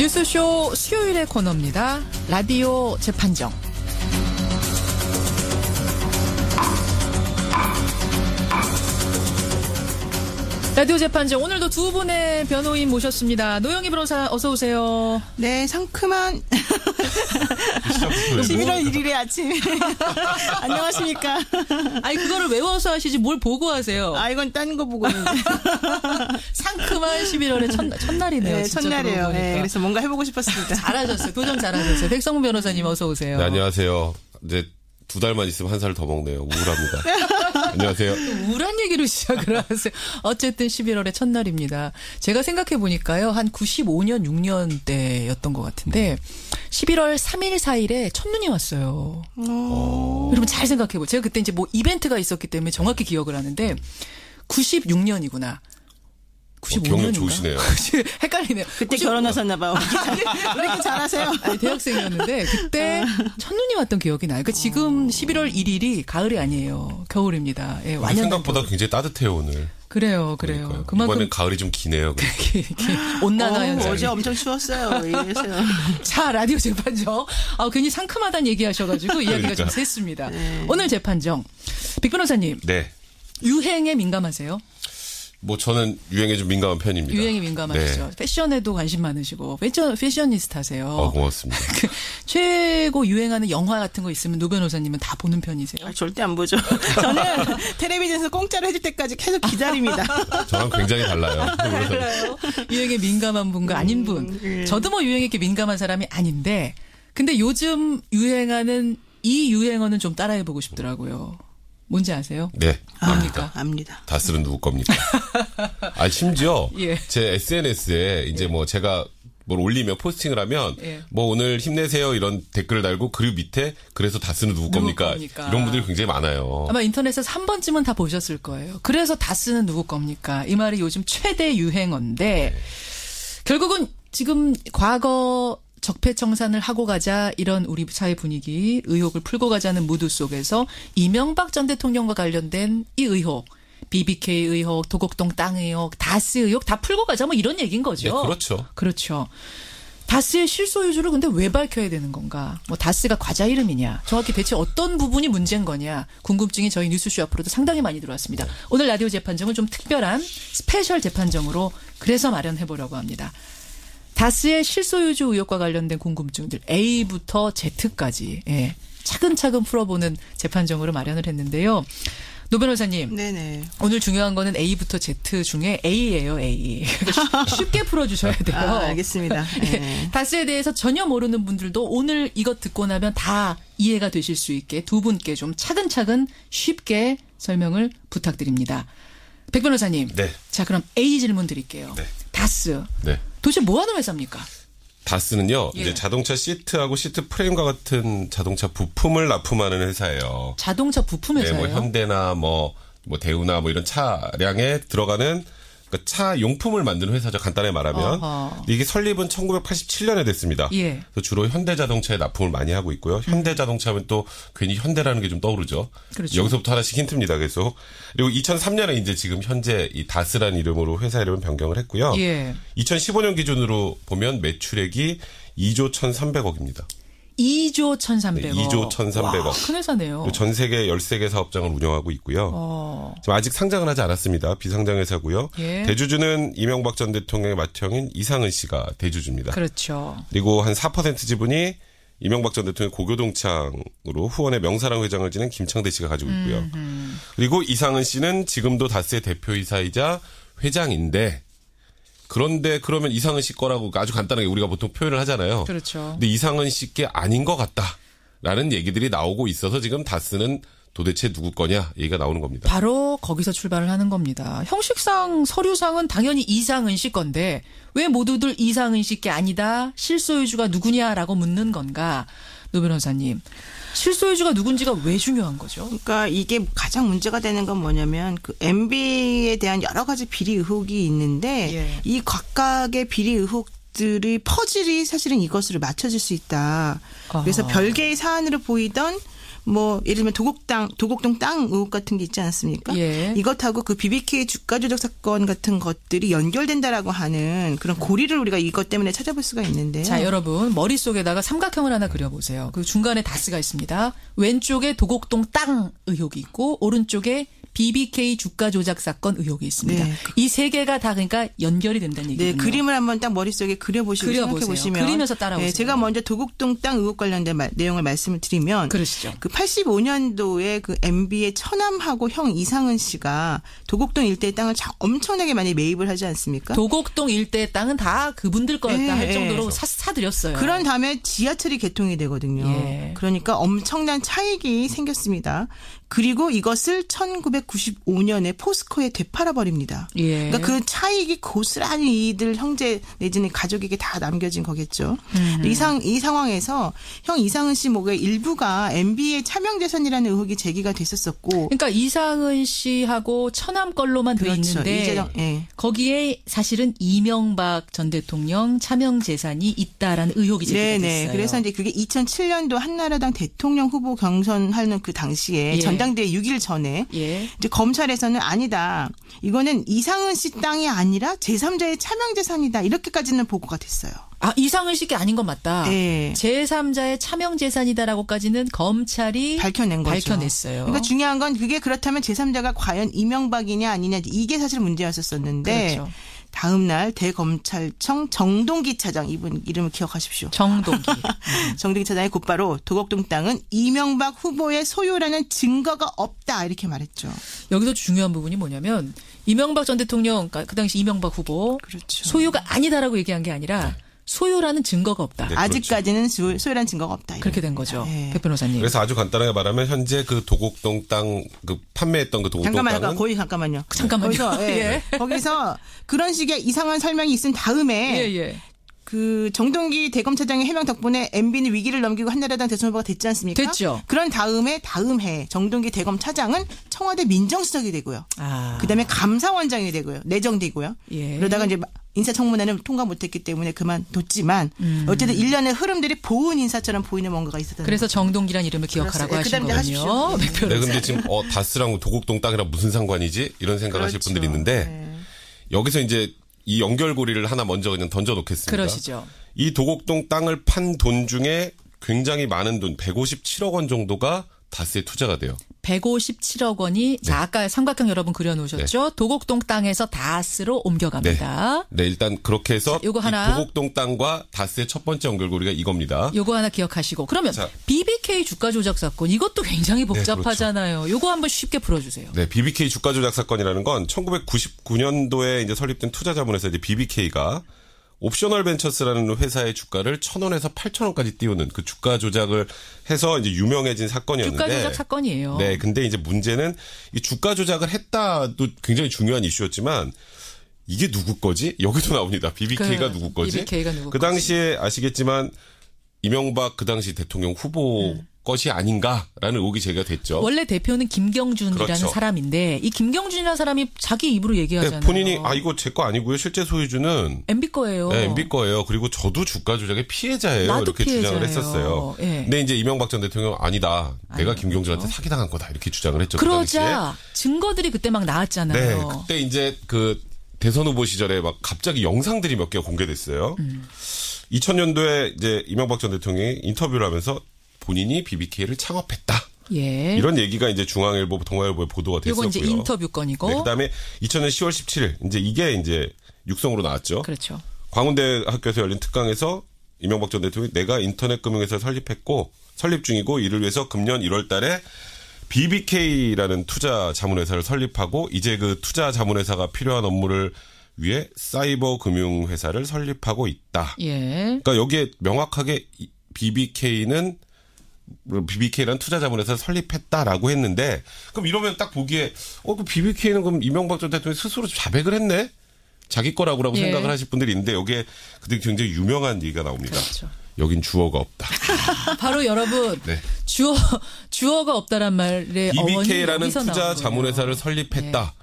뉴스쇼 수요일의 코너입니다. 라디오 재판정. 라디오 재판정 오늘도 두 분의 변호인 모셨습니다. 노영희 변호사 어서 오세요. 네, 상큼한 11월 1일의 아침. 안녕하십니까. 아니 그거를 외워서 하시지 뭘 보고 하세요. 아, 이건 딴 거 보고 있는데. 상큼한 11월의 첫날이네요. 네, 진짜 첫날이에요. 네, 그래서 뭔가 해보고 싶었습니다. 잘하셨어요. 도전 잘하셨어요. 백성문 변호사님 어서 오세요. 네, 안녕하세요. 이제 2달만 있으면 한 살 더 먹네요. 우울합니다. 안녕하세요. 우울한 얘기로 시작을 하세요. 어쨌든 11월의 첫날입니다. 제가 생각해보니까요. 한 95년, 6년 때였던 것 같은데 11월 3일, 4일에 첫눈이 왔어요. 여러분 잘 생각해보세요. 제가 그때 이제 뭐 이벤트가 있었기 때문에 정확히 기억을 하는데 96년이구나. 95년인가? 기억력 좋으시네요. 헷갈리네요. 그때 결혼하셨나 봐요. 왜 이렇게 잘하세요? 아니, 대학생이었는데 그때 첫눈이 왔던 기억이 나요. 그러니까 지금 11월 1일이 가을이 아니에요. 겨울입니다. 예, 완연 생각보다 굉장히 따뜻해요 오늘. 그래요. 그러니까요. 그만큼 이번엔 가을이 좀 기네요. 온난화 현상. 어제 엄청 추웠어요. 왜 이러세요? 자, 라디오 재판정. 괜히 상큼하다는 얘기하셔가지고 이야기가 좀 샜습니다. 네. 오늘 재판정. 백 변호사님. 네. 유행에 민감하세요? 뭐 저는 유행에 좀 민감한 편입니다. 유행에 민감하시죠. 네. 패션에도 관심 많으시고 패셔니스타세요. 고맙습니다. 최고 유행하는 영화 같은 거 있으면 노 변호사님은 다 보는 편이세요? 아, 절대 안 보죠. 저는 텔레비전에서 공짜로 해줄 때까지 계속 기다립니다. 저랑 굉장히 달라요. 달라요. 유행에 민감한 분과 아닌 분. 저도 뭐 유행에 이렇게 민감한 사람이 아닌데 근데 요즘 유행하는 이 유행어는 좀 따라해보고 싶더라고요. 뭔지 아세요? 네. 압니다. 압니다. 다스는 누구 겁니까? 심지어 예. 제 SNS에 이제 뭐 제가 뭘 올리면 포스팅을 하면 예. 뭐 오늘 힘내세요 이런 댓글을 달고 그 밑에 그래서 다스는 누구 겁니까? 이런 분들이 굉장히 많아요. 아마 인터넷에서 한 번쯤은 다 보셨을 거예요. 그래서 다스는 누구 겁니까? 이 말이 요즘 최대 유행어인데 결국은 지금 과거 적폐청산을 하고 가자 이런 우리 사회 분위기 의혹을 풀고 가자는 무드 속에서 이명박 전 대통령과 관련된 이 의혹 BBK 의혹 도곡동 땅 의혹 다스 의혹 다 풀고 가자 뭐 이런 얘기인 거죠. 네, 그렇죠. 그렇죠. 다스의 실소유주를 근데 왜 밝혀야 되는 건가? 뭐 다스가 과자 이름이냐? 정확히 대체 어떤 부분이 문제인 거냐? 궁금증이 저희 뉴스쇼 앞으로도 상당히 많이 들어왔습니다. 오늘 라디오 재판정은 좀 특별한 스페셜 재판정으로 그래서 마련해 보려고 합니다. 다스의 실소유주 의혹과 관련된 궁금증들 A부터 Z까지 차근차근 풀어보는 재판정으로 마련을 했는데요. 노 변호사님. 네네. 오늘 중요한 거는 A부터 Z 중에 A예요, A. 쉽게 풀어주셔야 돼요. 알겠습니다. 네. 다스에 대해서 전혀 모르는 분들도 오늘 이것 듣고 나면 다 이해가 되실 수 있게 두 분께 좀 차근차근 쉽게 설명을 부탁드립니다. 백 변호사님. 네. 자, 그럼 A 질문 드릴게요. 네. 다스. 네. 도대체 뭐 하는 회사입니까? 다스는요, 예. 이제 자동차 시트하고 시트 프레임과 같은 자동차 부품을 납품하는 회사예요. 자동차 부품 네, 회사예요? 뭐 현대나 뭐 대우나 뭐 이런 차량에 들어가는 그러니까 차 용품을 만드는 회사죠. 간단하게 말하면. 근데 이게 설립은 1987년에 됐습니다. 예. 그래서 주로 현대자동차에 납품을 많이 하고 있고요. 현대자동차면 또 괜히 현대라는 게 좀 떠오르죠. 그렇죠. 여기서부터 하나씩 힌트입니다. 계속. 그리고 2003년에 이제 지금 현재 이 다스라는 이름으로 회사 이름을 변경을 했고요. 예. 2015년 기준으로 보면 매출액이 2조 1,300억입니다. 2조 1,300억. 네, 2조 1,300억. 와, 큰 회사네요. 전 세계 13개 사업장을 운영하고 있고요. 지금 아직 상장은 하지 않았습니다. 비상장 회사고요. 예. 대주주는 이명박 전 대통령의 맏형인 이상은 씨가 대주주입니다. 그렇죠. 그리고 한 4% 지분이 이명박 전 대통령 고교동창으로 후원의 명사랑 회장을 지낸 김창대 씨가 가지고 있고요. 그리고 이상은 씨는 지금도 다스의 대표이사이자 회장인데 그런데 그러면 이상은 씨 거라고 아주 간단하게 우리가 보통 표현을 하잖아요. 그렇죠. 근데 이상은 씨께 아닌 것 같다라는 얘기들이 나오고 있어서 지금 다스는 도대체 누구 거냐 얘기가 나오는 겁니다. 바로 거기서 출발을 하는 겁니다. 형식상 서류상은 당연히 이상은 씨 건데 왜 모두들 이상은 씨께 아니다 실소유주가 누구냐라고 묻는 건가? 노 변호사님. 실소유주가 누군지가 왜 중요한 거죠? 그러니까 이게 가장 문제가 되는 건 뭐냐면 그 MB에 대한 여러 가지 비리 의혹이 있는데 예. 이 각각의 비리 의혹들의 퍼즐이 사실은 이것으로 맞춰질 수 있다. 그래서 별개의 사안으로 보이던 뭐 예를 들면 도곡동 땅 의혹 같은 게 있지 않았습니까? 예. 이것하고 그 BBK 주가 조작 사건 같은 것들이 연결된다라고 하는 그런 고리를 우리가 이것 때문에 찾아볼 수가 있는데요. 자, 여러분 머릿속에다가 삼각형을 하나 그려보세요. 그 중간에 다스가 있습니다. 왼쪽에 도곡동 땅 의혹이 있고 오른쪽에 BBK 주가 조작 사건 의혹이 있습니다. 네. 이 세 개가 다 그러니까 연결이 된다는 네, 얘기군요. 그림을 한번 딱 머릿속에 그려보시고 생각해 보시면 그리면서 따라오세요. 네, 제가 먼저 도곡동 땅 의혹 관련된 내용을 말씀을 드리면 그러시죠. 그 85년도에 그 MB의 처남하고 형 이상은 씨가 도곡동 일대의 땅을 엄청나게 많이 매입을 하지 않습니까? 도곡동 일대의 땅은 다 그분들 거였다 네, 할 정도로 네. 사드렸어요. 그런 다음에 지하철이 개통이 되거든요. 예. 그러니까 엄청난 차익이 생겼습니다. 그리고 이것을 1995년에 포스코에 되팔아버립니다. 예. 그러니까 그 차익이 고스란히 이들 형제 내지는 가족에게 다 남겨진 거겠죠. 이 상황에서 형 이상은 씨 목의 일부가 MB의 차명재산이라는 의혹이 제기가 됐었었고. 그러니까 이상은 씨하고 처남 걸로만 돼 그렇죠. 있는데 이재정, 예. 거기에 사실은 이명박 전 대통령 차명 재산이 있다라는 의혹이 제기가 네네. 됐어요. 그래서 이제 그게 2007년도 한나라당 대통령 후보 경선하는 그 당시에 예. 전당대회 6일 전에 예. 이제 검찰에서는 아니다. 이거는 이상은 씨 땅이 아니라 제3자의 차명재산이다. 이렇게까지는 보고가 됐어요. 아, 이상은 씨게 아닌 건 맞다. 네. 제3자의 차명 재산이다라고까지는 검찰이 밝혀낸 거죠. 밝혀냈어요. 그러니까 중요한 건 그게 그렇다면 제3자가 과연 이명박이냐 아니냐 이게 사실 문제였었었는데 그렇죠. 다음 날 대검찰청 정동기 차장 이분 이름을 기억하십시오. 정동기. 정동기 차장이 곧바로 도곡동 땅은 이명박 후보의 소유라는 증거가 없다 이렇게 말했죠. 여기서 중요한 부분이 뭐냐면 이명박 전 대통령 그러니까 그 당시 이명박 후보 그렇죠. 소유가 아니다라고 얘기한 게 아니라 소유라는 증거가 없다. 네. 아직까지는 소유라는 증거가 없다. 그렇게 된 거죠. 네. 백 변호사님. 그래서 아주 간단하게 말하면 현재 그 도곡동 땅 그 판매했던 그 도곡동 땅은 잠깐만요. 잠깐만요. 거기서, 예. 거기서 그런 식의 이상한 설명이 있은 다음에 예. 그 정동기 대검차장의 해명 덕분에 MB는 위기를 넘기고 한나라당 대선 후보가 됐지 않습니까? 됐죠. 그런 다음 해 정동기 대검차장은 청와대 민정수석이 되고요. 아. 그다음에 감사원장이 되고요. 내정되고요. 예. 그러다가 이제 인사청문회는 통과 못했기 때문에 그만뒀지만 어쨌든 일련의 흐름들이 보은 인사처럼 보이는 뭔가가 있었던 그래서 정동기란 이름을 기억하라고 그렇습니다. 하신 그다음에 하십시오. 거군요. 백 네, 변호사. 근데 지금 다스랑 도곡동 땅이랑 무슨 상관이지? 이런 생각하실 그렇죠. 분들이 있는데 네. 여기서 이제 이 연결고리를 하나 먼저 그냥 던져 놓겠습니다. 그러시죠. 이 도곡동 땅을 판 돈 중에 굉장히 많은 돈, 157억 원 정도가 다스에 투자가 돼요. 157억 원이 자 아까 삼각형 여러분 그려놓으셨죠. 도곡동 땅에서 다스로 옮겨갑니다. 네, 일단 그렇게 해서 자, 요거 이 하나. 도곡동 땅과 다스의 첫 번째 연결고리가 이겁니다. 요거 하나 기억하시고 그러면 자. BBK 주가 조작 사건 이것도 굉장히 복잡하잖아요. 요거 한번 쉽게 풀어주세요. 네, BBK 주가 조작 사건이라는 건 1999년도에 이제 설립된 투자자문에서 이제 BBK가 옵셔널 벤처스라는 회사의 주가를 1,000원에서 8,000원까지 띄우는 그 주가 조작을 해서 이제 유명해진 사건이었는데. 주가 조작 사건이에요. 네, 근데 이제 문제는 이 주가 조작을 했다도 굉장히 중요한 이슈였지만 이게 누구 거지? 여기도 나옵니다. BBK가 누구 거지? BBK가 누구 그 당시에 아시겠지만 이명박 그 당시 대통령 후보 것이 아닌가라는 의혹이 제기가 됐죠. 원래 대표는 김경준이라는 그렇죠. 사람인데 이 김경준이라는 사람이 자기 입으로 얘기하잖아요. 네, 본인이 이거 제 거 아니고요. 실제 소유주는 MB 거예요. 네, MB 거예요. 그리고 저도 주가 조작의 피해자예요. 나도 이렇게 피해자예요. 주장을 했었어요. 예. 근데 이제 이명박 전 대통령 아니다. 내가 김경준한테 사기당한 거다. 이렇게 주장을 했죠. 그 당시에. 그러자 증거들이 그때 막 네, 나왔잖아요. 그때 이제 그 대선 후보 시절에 막 갑자기 영상들이 몇 개가 공개됐어요. 2000년도에 이제 이명박 전 대통령이 인터뷰를 하면서 본인이 BBK를 창업했다. 예. 이런 얘기가 이제 중앙일보, 동아일보에 보도가 됐었고요. 이거 이제 인터뷰 건이고. 네, 그다음에 2000년 10월 17일 이제 이게 이제 육성으로 나왔죠. 그렇죠. 광운대 학교에서 열린 특강에서 이명박 전 대통령이 내가 인터넷 금융회사를 설립 중이고 이를 위해서 금년 1월 달에 BBK라는 투자 자문회사를 설립하고 이제 그 투자 자문회사가 필요한 업무를 위해 사이버 금융회사를 설립하고 있다. 예. 그러니까 여기에 명확하게 BBK라는 투자 자문회사를 설립했다라고 했는데 그럼 이러면 딱 보기에 그 BBK는 그럼 이명박 전 대통령이 스스로 자백을 했네? 자기 거라고 예. 생각을 하실 분들이 있는데 여기에 그들이 굉장히 유명한 얘기가 나옵니다. 그렇죠. 여긴 주어가 없다. 바로 여러분 네. 주어가 없다란 말의 어원이 BBK라는 여기서 투자 나온 거예요. 자문회사를 설립했다.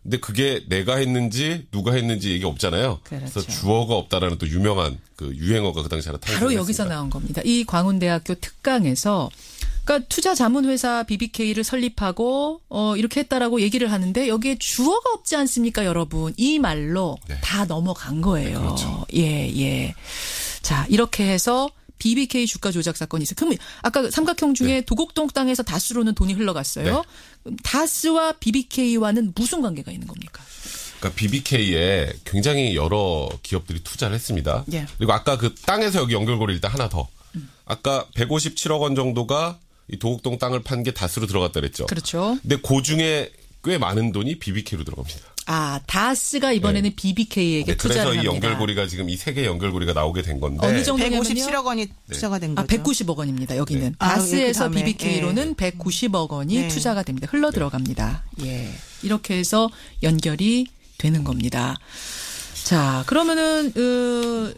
근데 그게 내가 했는지 누가 했는지 얘기 없잖아요. 그렇죠. 그래서 주어가 없다라는 또 유명한 그 유행어가 그 당시에 하나 탄생했습니다. 바로 여기서 나온 겁니다. 이 광운대학교 특강에서 그러니까 투자 자문 회사 BBK를 설립하고 이렇게 했다라고 얘기를 하는데 여기에 주어가 없지 않습니까, 여러분? 이 말로 네. 다 넘어간 거예요. 네, 그렇죠. 예. 자, 이렇게 해서 BBK 주가 조작 사건이 있어요. 그럼 아까 삼각형 중에 네. 도곡동 땅에서 다스로는 돈이 흘러갔어요. 그럼 다스와 BBK와는 무슨 관계가 있는 겁니까? 그러니까 BBK에 굉장히 여러 기업들이 투자를 했습니다. 예. 그리고 아까 그 땅에서 여기 연결고리 일단 하나 더. 아까 157억 원 정도가 이 도곡동 땅을 판 게 다스로 들어갔다 그랬죠. 그렇죠. 근데 그 중에 꽤 많은 돈이 BBK로 들어갑니다. 아, 다스가 이번에는 네. BBK에게 네, 투자를 그래서 이 합니다. 연결고리가 지금 이 세 개의 연결고리가 나오게 된 건데. 어느 정도냐면요? 157억 원이 투자가 된 거죠. 190억 원입니다. 여기는. 네. 다스에서 그다음에, BBK로는 190억 원이 네. 투자가 됩니다. 흘러 들어갑니다. 예. 이렇게 해서 연결이 되는 겁니다. 자, 그러면은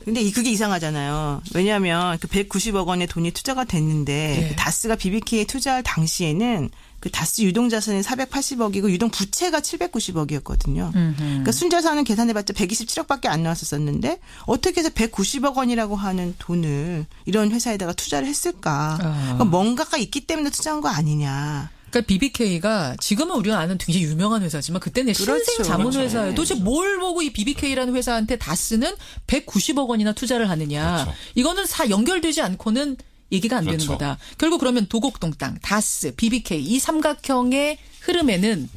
근데 그게 이상하잖아요. 왜냐하면 그 190억 원의 돈이 투자가 됐는데 예. 그 다스가 BBK에 투자할 당시에는 그 다스 유동 자산이 480억이고 유동 부채가 790억이었거든요. 그러니까 순자산은 계산해봤자 127억밖에 안 나왔었는데 어떻게 해서 190억 원이라고 하는 돈을 이런 회사에다가 투자를 했을까? 그러니까 뭔가가 있기 때문에 투자한 거 아니냐. 그러니까 BBK가 지금은 우리가 아는 굉장히 유명한 회사지만 그때는 그렇죠. 신생 자문 그렇죠. 회사예요. 도대체 뭘 보고 이 BBK라는 회사한테 다스는 190억 원이나 투자를 하느냐. 그렇죠. 이거는 연결되지 않고는 얘기가 안 되는 그렇죠. 거다. 결국 그러면 도곡동 땅, 다스, BBK 이 삼각형의 흐름에는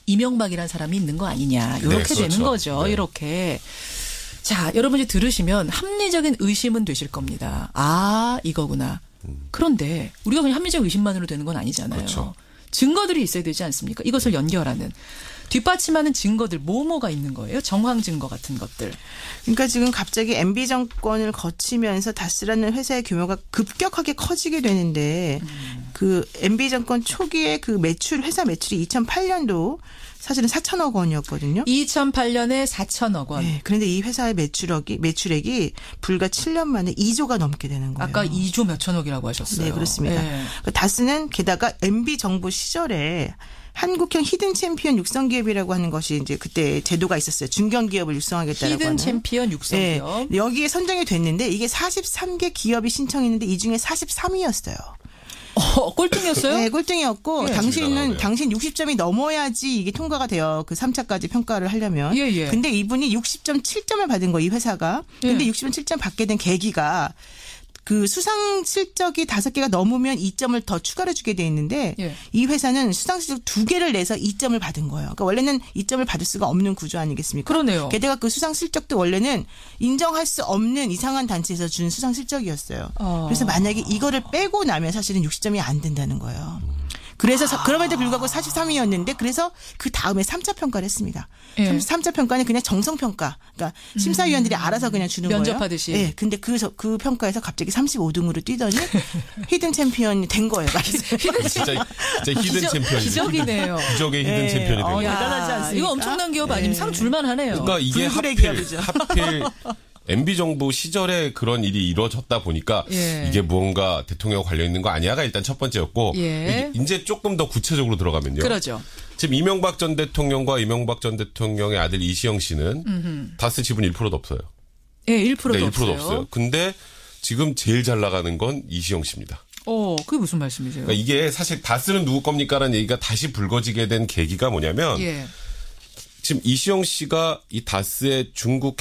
이명박이라는 사람이 있는 거 아니냐. 이렇게 그렇죠. 되는 거죠. 네. 이렇게. 자, 여러분이 들으시면 합리적인 의심은 되실 겁니다. 아, 이거구나. 그런데 우리가 그냥 합리적 의심만으로 되는 건 아니잖아요. 그렇죠. 증거들이 있어야 되지 않습니까? 이것을 연결하는. 뒷받침하는 증거들 뭐가 있는 거예요? 정황 증거 같은 것들. 그러니까 지금 갑자기 MB 정권을 거치면서 다스라는 회사의 규모가 급격하게 커지게 되는데 그 MB 정권 초기에 그 회사 매출이 2008년도 사실은 4천억 원이었거든요. 2008년에 4천억 원. 네, 그런데 이 회사의 매출액이 불과 7년 만에 2조가 넘게 되는 거예요. 아까 2조 몇천억이라고 하셨어요. 네, 그렇습니다. 네. 다스는 게다가 MB 정부 시절에 한국형 히든 챔피언 육성 기업이라고 하는 것이 이제 그때 제도가 있었어요. 중견 기업을 육성하겠다라고 히든 하는. 챔피언 육성 네, 기업. 여기에 선정이 됐는데 이게 43개 기업이 신청했는데 이 중에 43위였어요. 꼴등이었어요? 네, 꼴등이었고 예. 당신 60점이 넘어야지 이게 통과가 돼요. 그 3차까지 평가를 하려면. 예, 예. 근데 이분이 60.7점을 받은 거예요, 이 회사가. 근데 예. 60.7점 받게 된 계기가 그 수상 실적이 5개가 넘으면 2점을 더 추가로 주게 돼 있는데 예. 이 회사는 수상 실적 2개를 내서 2점을 받은 거예요. 그러니까 원래는 2점을 받을 수가 없는 구조 아니겠습니까? 그러네요. 게다가 그 수상 실적도 원래는 인정할 수 없는 이상한 단체에서 준 수상 실적이었어요. 그래서 만약에 이거를 빼고 나면 사실은 60점이 안 된다는 거예요. 그래서 그럼에도 불구하고 43위였는데 그래서 그 다음에 3차 평가를 했습니다. 예. 3차 평가는 그냥 정성 평가. 그러니까 심사위원들이 알아서 그냥 주는 거예요. 면접하듯이. 네, 근데 그 평가에서 갑자기 35등으로 뛰더니 히든 챔피언이 된 거예요. 진짜 히든 챔피언이죠. 기적이네요. 기적의 히든 네. 챔피언이 된 거예요. 대단하지 않습니까? 이거 엄청난 기업 아니면 상 줄만 하네요. 그러니까 이게 불굴의 하필 기업이죠. MB 정부 시절에 그런 일이 이루어졌다 보니까 예. 이게 무언가 대통령 관련 있는 거 아니야가 일단 첫 번째였고 예. 이제 조금 더 구체적으로 들어가면요. 그러죠. 지금 이명박 전 대통령과 이명박 전 대통령의 아들 이시영 씨는 다스 지분 1%도 없어요. 예, 1%도 네, 1%도 없어요. 없어요. 근데 지금 제일 잘 나가는 건 이시영 씨입니다. 그게 무슨 말씀이세요? 그러니까 이게 사실 다스는 누구 겁니까라는 얘기가 다시 불거지게 된 계기가 뭐냐면 예. 지금 이시영 씨가 이 다스의 중국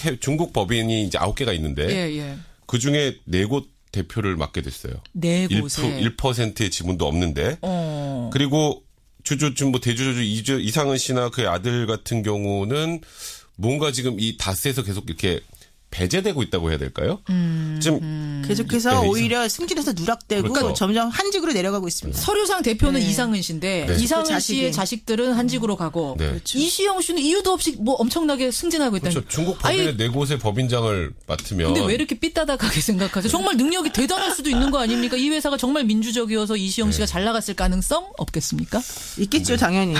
법인이 이제 9개가 있는데 예. 그 중에 4곳 대표를 맡게 됐어요. 네 곳에. 1%의 지분도 없는데. 그리고 대주주 이상은 씨나 그의 아들 같은 경우는 뭔가 지금 이 다스에서 계속 이렇게 배제되고 있다고 해야 될까요? 지금 계속해서 네, 오히려 승진해서 누락되고 그렇죠. 점점 한직으로 내려가고 있습니다. 서류상 대표는 네. 이상은 씨인데 네. 이상은 그 자식이. 씨의 자식들은 한직으로 가고 네. 그렇죠. 이시영 씨는 이유도 없이 뭐 엄청나게 승진하고 있다니. 그렇죠. 중국 법인의 4곳의 법인장을 맡으면 근데 왜 이렇게 삐따닥하게 생각하세요? 정말 능력이 대단할 수도 있는 거 아닙니까? 이 회사가 정말 민주적이어서 이시영 씨가 잘 나갔을 가능성 없겠습니까? 있겠죠, 당연히.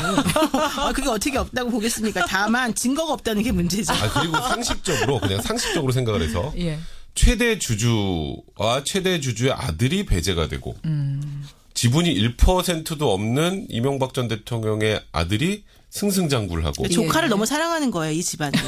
그게 어떻게 없다고 보겠습니까? 다만 증거가 없다는 게 문제죠. 그리고 그냥 상식적으로 생각을 해서 예. 최대 주주와 최대 주주의 아들이 배제가 되고 지분이 1%도 없는 이명박 전 대통령의 아들이 승승장구를 하고 조카를 너무 사랑하는 거예요, 이 집안은.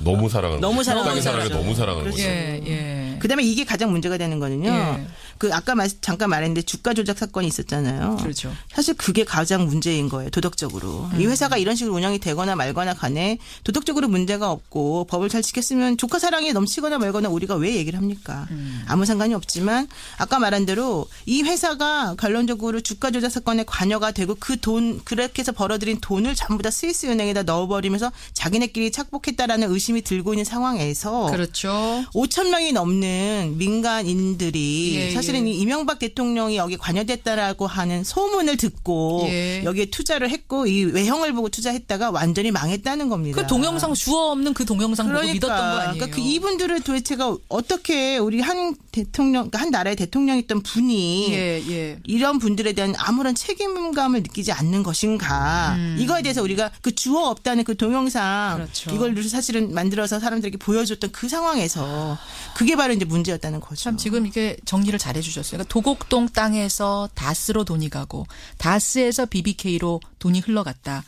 너무 사랑하는 너무 거죠. 사랑하는 땅의 사랑을 거죠. 너무 사랑하는 그렇죠. 거죠. 예. 그다음에 이게 가장 문제가 되는 거는요. 예. 그 아까 잠깐 말했는데 주가 조작 사건이 있었잖아요. 그렇죠. 사실 그게 가장 문제인 거예요. 도덕적으로. 이 회사가 이런 식으로 운영이 되거나 말거나 간에 도덕적으로 문제가 없고 법을 잘 지켰으면 조카 사랑에 넘치거나 말거나 우리가 왜 얘기를 합니까? 아무 상관이 없지만 아까 말한 대로 이 회사가 결론적으로 주가 조작 사건에 관여가 되고 그 돈 그렇게 해서 벌어들인 돈을 전부 다 스위스 은행에다 넣어버리면서 자기네끼리 착복했다라는 의심이 들고 있는 상황에서 그렇죠. 5천 명이 넘는 민간인들이 예, 사실은 이 이명박 대통령이 여기 관여됐다라고 하는 소문을 듣고 예. 여기에 투자를 했고 이 외형을 보고 투자했다가 완전히 망했다는 겁니다. 그 동영상 주어 없는 그 동영상 보고 믿었던 거 아니에요? 그러니까 그 이분들을 도대체가 어떻게 우리 한 대통령, 그러니까 한 나라의 대통령이었던 분이 이런 분들에 대한 아무런 책임감을 느끼지 않는 것인가? 이거에 대해서 우리가 그 주어 없다는 그 동영상 그렇죠. 이걸 사실은 만들어서 사람들에게 보여줬던 그 상황에서 그게 바로 이제 문제였다는 거죠. 참 지금 이게 정리를 잘 해주셨어요. 그러니까 도곡동 땅에서 다스로 돈이 가고 다스에서 BBK로 돈이 흘러갔다.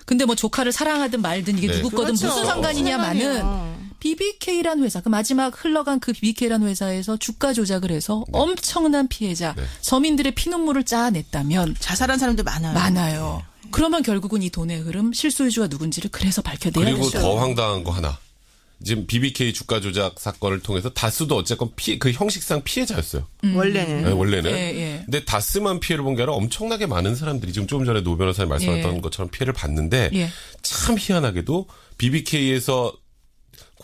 근데 뭐 조카를 사랑하든 말든 이게 네. 누구 거든 그렇죠. 무슨 상관이냐마는 BBK라는 회사, 그 마지막 흘러간 그 BBK라는 회사에서 주가 조작을 해서 엄청난 피해자, 서민들의 피눈물을 짜냈다면 자살한 사람도 많아요. 많아요. 그러면 결국은 이 돈의 흐름, 실소유주가 누군지를 그래서 밝혀내야 그리고 되죠. 더 황당한 거 하나. 지금 BBK 주가 조작 사건을 통해서 다스도 어쨌건 그 형식상 피해자였어요. 원래는. 네, 원래는. 예. 근데 다스만 피해를 본 게 아니라 엄청나게 많은 사람들이 지금 조금 전에 노 변호사님 말씀하셨던 것처럼 피해를 봤는데 참 희한하게도 BBK에서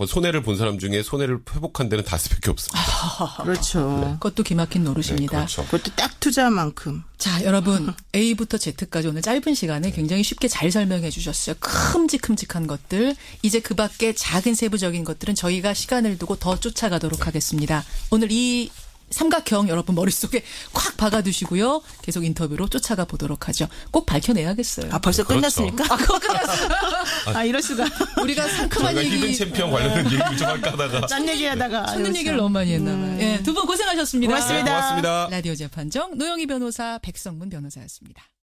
손해를 본 사람 중에 손해를 회복한 데는 다스밖에 없습니다. 그렇죠. 그것도 기막힌 노릇입니다. 네, 그렇죠. 그것도 딱 투자만큼. 자, 여러분 A부터 Z까지 오늘 짧은 시간에 굉장히 쉽게 잘 설명해 주셨어요. 큼직큼직한 것들. 이제 그 밖에 작은 세부적인 것들은 저희가 시간을 두고 더 쫓아가도록 하겠습니다. 오늘 이 삼각형 여러분 머릿속에 콱 박아두시고요. 계속 인터뷰로 쫓아가 보도록 하죠. 꼭 밝혀내야겠어요. 아, 벌써 그렇죠. 끝났습니까? 그거 끝났어요. 아, 이럴 수가. 우리가 상큼한 저희가 얘기. 히든 챔피언 관련된 얘기를 좀 할까 하다가. 짠 얘기하다가. 찾는 얘기를 너무 많이 했나 봐요. 예, 두 분 고생하셨습니다. 고맙습니다. 고맙습니다. 라디오 재판정 노영희 변호사, 백성문 변호사였습니다.